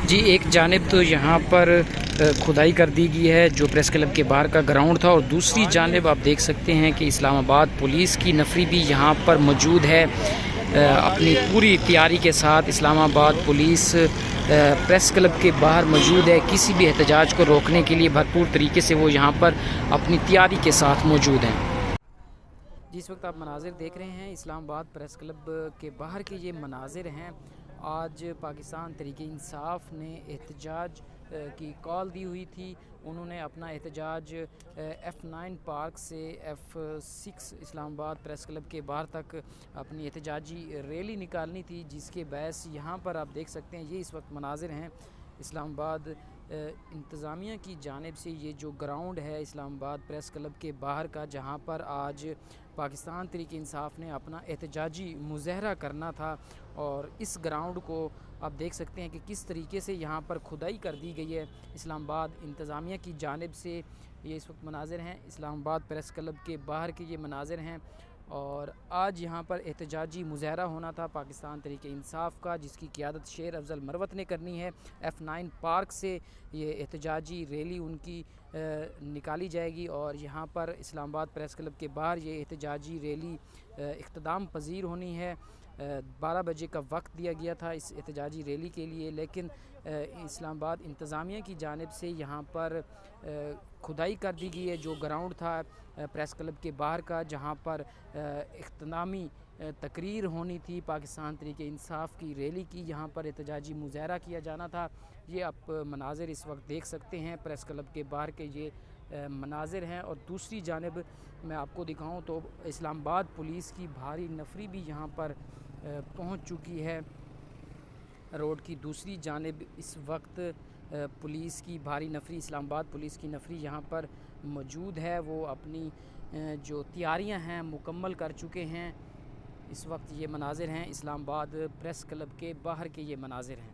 جی ایک جانب تو یہاں پر کھدائی کر دی گئی ہے جو پریس کلب کے باہر کا گراؤنڈ تھا، اور دوسری جانب آپ دیکھ سکتے ہیں کہ اسلام آباد پولیس کی نفری بھی یہاں پر موجود ہے اپنی پوری تیاری کے ساتھ۔ اسلام آباد پولیس پریس کلب کے باہر موجود ہے، کسی بھی احتجاج کو روکنے کے لیے بھرپور طریقے سے وہ یہاں پر اپنی تیاری کے ساتھ موجود ہیں۔ جس وقت آپ مناظر دیکھ رہے ہیں اسلام آباد پریس کلب کے باہر کے یہ مناظر ہیں۔ آج پاکستان تحریک انصاف نے احتجاج کی کال دی ہوئی تھی، انہوں نے اپنا احتجاج F9 پارک سے F6 اسلام آباد پریس کلب کے باہر تک اپنی احتجاجی ریلی نکالنی تھی، جس کے باعث یہاں پر آپ دیکھ سکتے ہیں یہ اس وقت مناظر ہیں اسلام آباد انتظامیہ کی جانب سے۔ یہ جو گراؤنڈ ہے اسلام آباد پریس کلب کے باہر کا، جہاں پر آج پاکستان تحریک انصاف نے اپنا احتجاجی مظاہرہ کرنا تھا، اور اس گراؤنڈ کو آپ دیکھ سکتے ہیں کہ کس طریقے سے یہاں پر کھدائی کر دی گئی ہے اسلام آباد انتظامیہ کی جانب سے۔ یہ اس وقت مناظر ہیں اسلام آباد پریس کلب کے باہر کے یہ مناظر ہیں، اور آج یہاں پر احتجاجی مظاہرہ ہونا تھا پاکستان تحریک انصاف کا، جس کی قیادت شیر افضل مروت نے کرنی ہے۔ F9 پارک سے یہ احتجاجی ریلی ان کی نکالی جائے گی، اور یہاں پر اسلام آباد پریس کلب کے باہر یہ احتجاجی ریلی اختتام پذیر ہونی ہے۔ 12 بجے کا وقت دیا گیا تھا اس احتجاجی ریلی کے لیے، لیکن اسلام آباد انتظامیہ کی جانب سے یہاں پر کھدائی کر دی گئی ہے۔ جو گراؤنڈ تھا پریس کلب کے باہر کا، جہاں پر اختتامی تقریر ہونی تھی پاکستان تحریک انصاف کی ریلی کی، یہاں پر احتجاجی مظاہرہ کیا جانا تھا۔ یہ آپ مناظر اس وقت دیکھ سکتے ہیں، پریس کلب کے باہر کے یہ مناظر ہیں۔ اور دوسری جانب میں آپ کو دکھاؤں تو اسلام آباد پولیس کی بھاری نفری بھی یہاں پر پہنچ چکی ہے۔ روڈ کی دوسری جانب اس وقت پولیس کی بھاری نفری، اسلام آباد پولیس کی نفری یہاں پر موجود ہے، وہ اپنی جو تیاریاں ہیں مکمل کر چکے ہیں۔ اس وقت یہ مناظر ہیں اسلام آباد پریس کلب کے باہر کے یہ مناظر ہیں۔